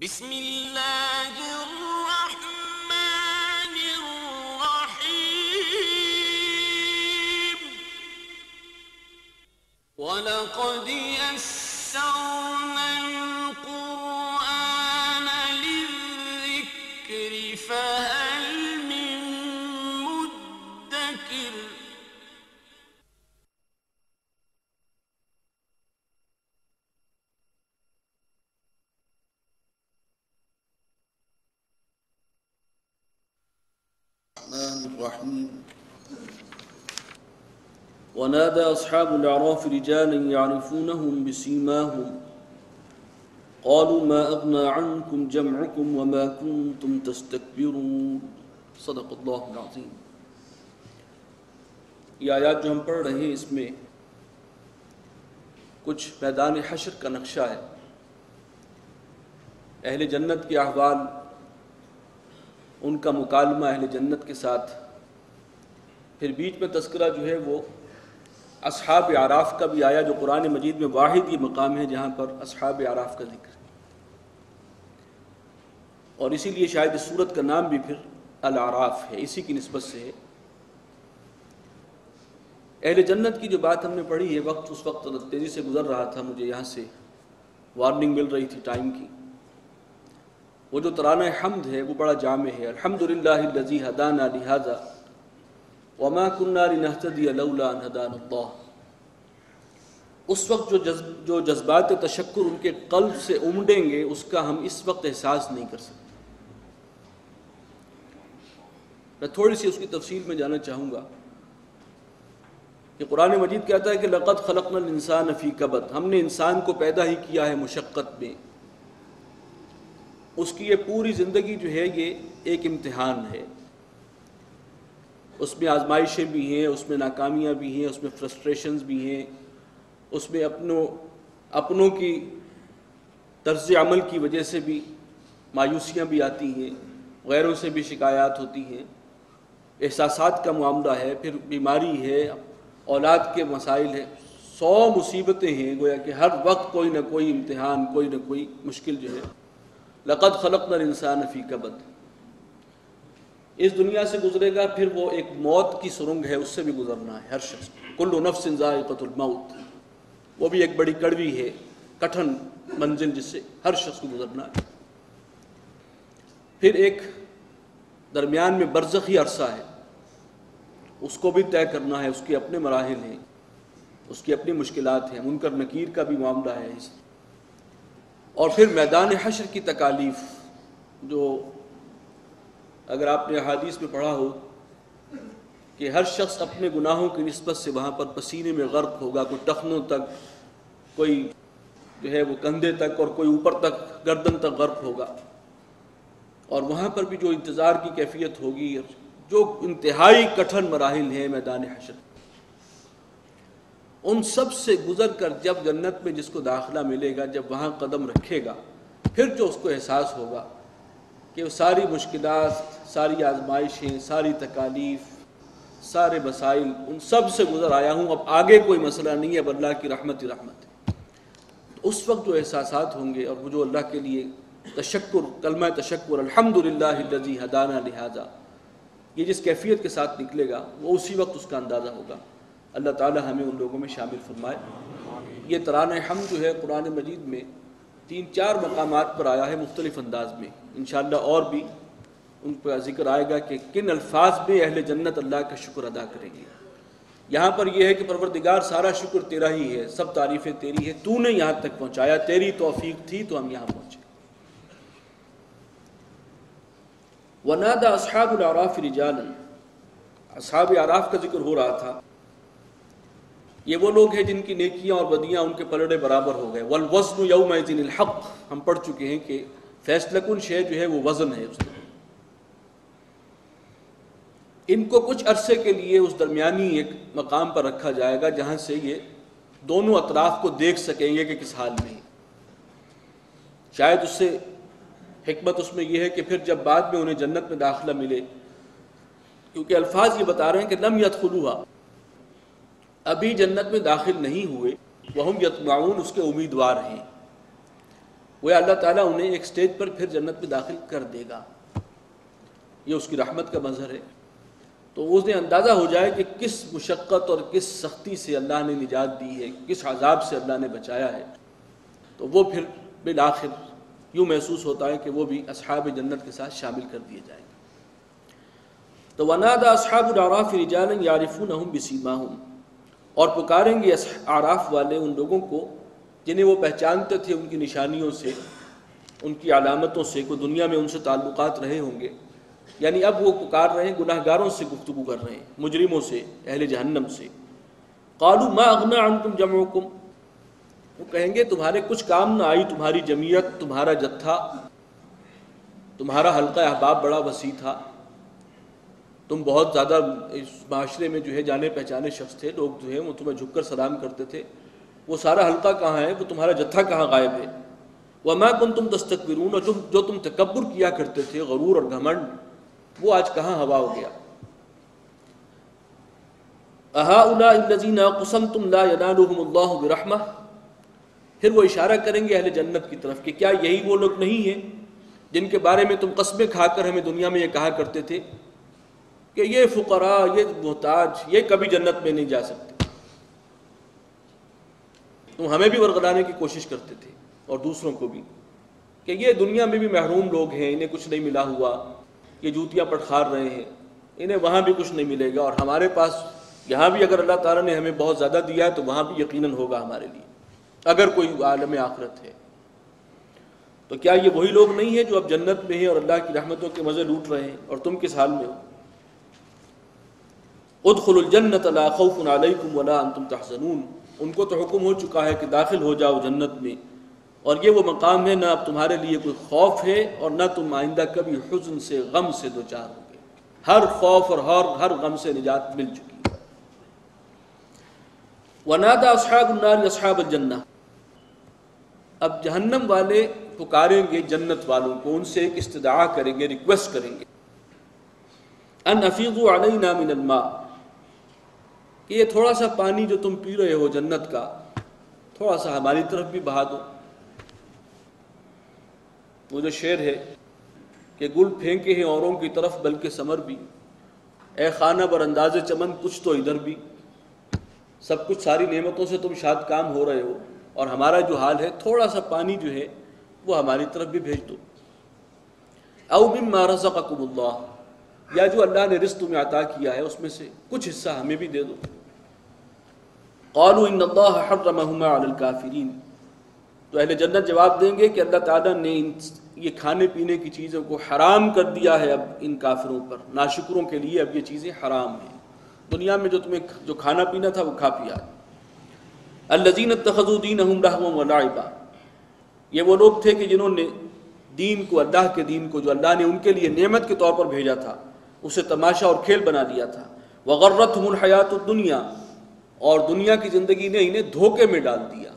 بسم اللہ الرحمن الرحیم وَلَقَدْ يَسَّرْنَا الْقُرْآنَ لِلذِّكْرِ فَهَلْ مِن مُدَّكِرٍ الرحيم ونادى أصحاب الأعراف رجالا يعرفونهم بسيماهم قالوا ما أغنى عنكم جمعكم وما كنتم تستكبرون صدق اللہ العظیم۔ یہ آیات جو ہم پڑھ رہے ہیں اس میں کچھ میدان حشر کا نقشہ ہے، اہل جنت کے احوال، ان کا مکالمہ اہل جنت کے ساتھ، پھر بیچ میں تذکرہ جو ہے وہ اصحاب اعراف کا بھی آیا، جو قرآن مجید میں واحد یہ مقام ہے جہاں پر اصحاب اعراف کا ذکر ہے، اور اسی لیے شاید اس سورت کا نام بھی پھر الاعراف ہے، اسی کی نسبت سے ہے۔ اہل جنت کی جو بات ہم نے پڑھی ہے، وقت اس وقت تیزی سے گزر رہا تھا، مجھے یہاں سے وارننگ مل رہی تھی ٹائم کی۔ وہ جو ترانہ حمد ہے وہ بڑا جامع ہے، الحمدللہ الذی ہدانا لہذا وما كنا لنهتدی لولا ان ہدانا اللہ۔ اس وقت جو جذبات تشکر ان کے قلب سے امڈیں گے، اس کا ہم اس وقت احساس نہیں کر سکتے۔ میں تھوڑی سی اس کی تفصیل میں جانا چاہوں گا کہ قرآن مجید کہتا ہے کہ لقد خلقنا الانسان فی کبد، ہم نے انسان کو پیدا ہی کیا ہے مشقت میں۔ اس کی یہ پوری زندگی جو ہے یہ ایک امتحان ہے، اس میں آزمائشیں بھی ہیں، اس میں ناکامیاں بھی ہیں، اس میں فرسٹریشنز بھی ہیں، اس میں اپنوں کی طرز عمل کی وجہ سے بھی مایوسیاں بھی آتی ہیں، غیروں سے بھی شکایات ہوتی ہیں، احساسات کا معاملہ ہے، پھر بیماری ہے، اولاد کے مسائل ہیں، 100 مصیبتیں ہیں، گویا کہ ہر وقت کوئی نہ کوئی امتحان، کوئی نہ کوئی مشکل جو ہے۔ لقد خلقنا الانسان فی کبد، اس دنیا سے گزرے گا، پھر وہ ایک موت کی سرنگ ہے، اس سے بھی گزرنا ہے ہر شخص۔ کل نفس ذائقۃ الموت، وہ بھی ایک بڑی کڑوی ہے، کٹھن منزل جس سے ہر شخص کو گزرنا ہے۔ پھر ایک درمیان میں برزخی عرصہ ہے، اس کو بھی طے کرنا ہے، اس کے اپنے مراحل ہیں، اس کی اپنی مشکلات ہیں، منکر نکیر کا بھی معاملہ ہے، اور پھر میدان حشر کی تکالیف، جو اگر آپ نے احادیث میں پڑھا ہو کہ ہر شخص اپنے گناہوں کی نسبت سے وہاں پر پسینے میں غرق ہوگا، کوئی ٹخنوں تک، کوئی جو ہے وہ کندھے تک، اور کوئی اوپر تک گردن تک غرق ہوگا، اور وہاں پر بھی جو انتظار کی کیفیت ہوگی، جو انتہائی کٹھن مراحل ہیں میدان حشر، ان سب سے گزر کر جب جنت میں جس کو داخلہ ملے گا، جب وہاں قدم رکھے گا، پھر جو اس کو احساس ہوگا کہ وہ ساری مشکلات، ساری آزمائشیں، ساری تکالیف، سارے مسائل، ان سب سے گزر آیا ہوں، اب آگے کوئی مسئلہ نہیں ہے، اب اللہ کی رحمت ہی رحمت ہے۔ اس وقت جو احساسات ہوں گے، اور وہ جو اللہ کے لیے تشکر، کلمہ تشکر، الحمدللہ الذی ہدانا لہذا، یہ جس کیفیت کے ساتھ نکلے گا، وہ اسی وقت اس کا اندازہ ہوگا۔ اللہ تعالی ہمیں ان لوگوں میں شامل فرمائے۔ یہ ترانہ حمد جو ہے قرآن مجید میں 3-4 مقامات پر آیا ہے مختلف انداز میں، انشاءاللہ اور بھی ان کا ذکر آئے گا کہ کن الفاظ میں اہل جنت اللہ کا شکر ادا کریں گے۔ یہاں پر یہ ہے کہ پروردگار سارا شکر تیرا ہی ہے، سب تعریفیں تیری ہے، تو نے یہاں تک پہنچایا، تیری توفیق تھی تو ہم یہاں پہنچے۔ وَنَادَى أَصْحَابُ الْأَعْرَافِ رِجَالًا، اصحاب اعراف کا ذکر ہو رہا تھا۔ یہ وہ لوگ ہیں جن کی نیکیاں اور بدیاں ان کے پلڑے برابر ہو گئے۔ وَالْوَزْنُ يَوْمَئِذٍ الْحَقُّ، ہم پڑھ چکے ہیں کہ فیصلہ کن شے جو ہے وہ وزن ہے اس میں۔ ان کو کچھ عرصے کے لیے اس درمیانی ایک مقام پر رکھا جائے گا جہاں سے یہ دونوں اطراف کو دیکھ سکیں گے کہ کس حال میں ہیں۔ شاید اس سے حکمت اس میں یہ ہے کہ پھر جب بعد میں انہیں جنت میں داخلہ ملے، کیونکہ الفاظ یہ بتا رہے ہیں کہ لم يدخلوها، ابھی جنت میں داخل نہیں ہوئے، وہم یطمعون، اس کے امیدوار ہیں، وہ اللہ تعالیٰ انہیں ایک سٹیج پر پھر جنت میں داخل کر دے گا. یہ اس کی رحمت کا مظہر ہے. تو اس نے اندازہ ہو جائے کہ کس مشقت اور کس سختی سے اللہ نے نجات دی ہے، کس عذاب سے اللہ نے بچایا ہے، تو وہ پھر بالآخر یوں محسوس ہوتا ہے کہ وہ بھی اصحاب جنت کے ساتھ شامل کر دیے جائیں گے. تو وَنَادَى أَصْحَابُ الْأَعْرَافِ رِجَالًا يَعْرِفُونَهُمْ بِسِيمَاهُمْ، اور پکاریں گے اعراف والے ان لوگوں کو جنہیں وہ پہچانتے تھے ان کی نشانیوں سے، ان کی علامتوں سے، کوئی دنیا میں ان سے تعلقات رہے ہوں گے. یعنی اب وہ پکار رہے ہیں، گناہ گاروں سے گفتگو کر رہے ہیں، مجرموں سے، اہل جہنم سے. قالوا ما اغنى عنكم جمعكم، وہ کہیں گے تمہارے کچھ کام نہ آئی تمہاری جمعیت، تمہارا جتھا، تمہارا حلقہ احباب بڑا وسیع تھا، تم بہت زیادہ اس معاشرے میں جو ہے جانے پہچانے شخص تھے، لوگ جو ہے وہ تمہیں جھک کر سلام کرتے تھے، وہ سارا حلقہ کہاں ہے، وہ تمہارا جتھا کہاں غائب ہے. وما كنتم تستكبرون، اور جو تم تکبر کیا کرتے تھے، غرور اور گھمنڈ، وہ آج کہاں ہوا ہو گیا. اهؤلاء الذين اقسمتم لا ينالهم الله برحمة، پھر وہ اشارہ کریں گے اہل جنت کی طرف کہ کیا یہی وہ لوگ نہیں ہیں جن کے بارے میں تم قسمیں کھا کر ہمیں دنیا میں یہ کہا کرتے تھے کہ یہ فقراء، یہ محتاج، یہ کبھی جنت میں نہیں جا سکتے. تم ہمیں بھی ورغلانے کی کوشش کرتے تھے اور دوسروں کو بھی کہ یہ دنیا میں بھی محروم لوگ ہیں، انہیں کچھ نہیں ملا ہوا، یہ جوتیاں پٹخار رہے ہیں، انہیں وہاں بھی کچھ نہیں ملے گا، اور ہمارے پاس یہاں بھی اگر اللہ تعالیٰ نے ہمیں بہت زیادہ دیا ہے تو وہاں بھی یقیناً ہوگا ہمارے لیے اگر کوئی عالم آخرت ہے. تو کیا یہ وہی لوگ نہیں ہیں جو اب جنت میں ہیں اور اللہ کی رحمتوں کے مزے لوٹ رہے ہیں، اور تم کس حال میں ہو؟ ادخلوا الجنۃ لا خوف علیکم ولا انتم تحزنون، ان کو تو حکم ہو چکا ہے کہ داخل ہو جاؤ جنت میں، اور یہ وہ مقام ہے نہ اب تمہارے لیے کوئی خوف ہے اور نہ تم آئندہ کبھی حزن سے، غم سے دوچار ہو گے. ہر خوف اور ہر غم سے نجات مل چکی ہے. وَنَادَى أَصْحَابُ النَّارِ أَصْحَابَ الْجَنَّةِ، اب جہنم والے پکاریں گے جنت والوں کو، ان سے ایک استدعا کریں گے، ریکویسٹ کریں گے، ان افیضوا علینا من الماء، کہ یہ تھوڑا سا پانی جو تم پی رہے ہو جنت کا، تھوڑا سا ہماری طرف بھی بہا دو. وہ جو شعر ہے کہ گل پھینکے ہیں اوروں کی طرف بلکہ ثمر بھی، اے خانہ بر انداز چمن کچھ تو ادھر بھی. سب کچھ ساری نعمتوں سے تم شاد کام ہو رہے ہو، اور ہمارا جو حال ہے تھوڑا سا پانی جو ہے وہ ہماری طرف بھی بھیج دو. او مما رزقکم اللہ، یا جو اللہ نے رزق تمہیں عطا کیا ہے اس میں سے کچھ حصہ ہمیں بھی دے دو. قالوا ان اللہ حرمہما علی الکافرین، تو اہل جنت جواب دیں گے کہ اللہ تعالیٰ نے یہ کھانے پینے کی چیزوں کو حرام کر دیا ہے اب ان کافروں پر، ناشکروں کے لیے اب یہ چیزیں حرام ہیں. دنیا میں جو تمہیں جو کھانا پینا تھا وہ کھا پیا. الذین اتخذوا دینہم لہوا ولعبا، یہ وہ لوگ تھے کہ جنہوں نے دین کو، اللہ کے دین کو جو اللہ نے ان کے لیے نعمت کے طور پر بھیجا تھا، اسے تماشا اور کھیل بنا دیا تھا. وغرتہم الحیات الدنیا، اور دنیا کی زندگی نے انہیں دھوکے میں ڈال دیا.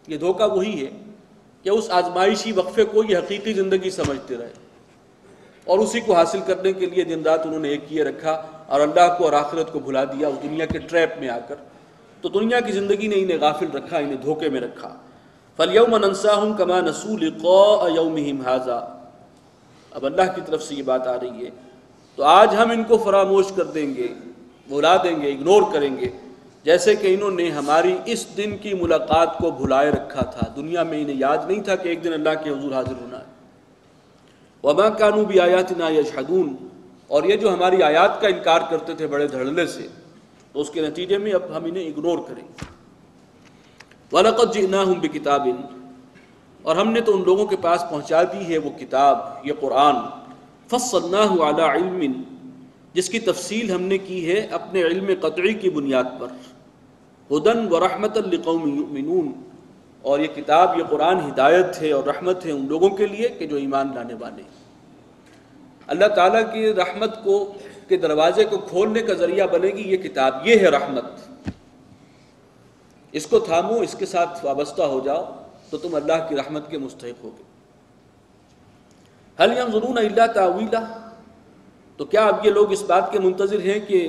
یہ دھوکہ وہی ہے کہ اس آزمائشی وقفے کو یہ حقیقی زندگی سمجھتے رہے، اور اسی کو حاصل کرنے کے لیے دن رات انہوں نے ایک کیے رکھا، اور اللہ کو اور آخرت کو بھلا دیا اس دنیا کے ٹریپ میں آ کر. تو دنیا کی زندگی نے انہیں غافل رکھا، انہیں دھوکے میں رکھا. فَالْيَوْمَ نَنْسَاهُمْ كَمَا نَسُوا لِقَاءَ يَوْمِهِمْ هَذَا، اب اللہ کی طرف سے یہ بات آ رہی ہے تو آج ہم ان کو فراموش کر دیں گے، بھلا دیں گے، اگنور کریں گے، جیسے کہ انہوں نے ہماری اس دن کی ملاقات کو بھلائے رکھا تھا. دنیا میں انہیں یاد نہیں تھا کہ ایک دن اللہ کے حضور حاضر ہونا ہے. وَمَا كَانُوا بِآيَاتِنَا يَجْحَدُونَ، اور یہ جو ہماری آیات کا انکار کرتے تھے بڑے دھڑلے سے، تو اس کے نتیجے میں اب ہم انہیں اگنور کریں گے. وَلَقَدْ جِئْنَاهُمْ بِكِتَابٍ، اور ہم نے تو ان لوگوں کے پاس پہنچا دی ہے وہ کتاب، یہ قرآن، فَصَّلْنَاهُ عَلَىٰ عِلْمٍ، جس کی تفصیل ہم نے کی ہے اپنے علم قطعی کی بنیاد پر. ہدن و رحمت لقوم یؤمنون، اور یہ کتاب، یہ قرآن ہدایت ہے اور رحمت ہے ان لوگوں کے لیے کہ جو ایمان لانے والے ہیں. اللہ تعالیٰ کی رحمت کو کے دروازے کو کھولنے کا ذریعہ بنے گی یہ کتاب، یہ ہے رحمت. اس کو تھامو، اس کے ساتھ وابستہ ہو جاؤ تو تم اللہ کی رحمت کے مستحق ہوگے. هل ينظرون الا تاویلہ، تو کیا اب یہ لوگ اس بات کے منتظر ہیں کہ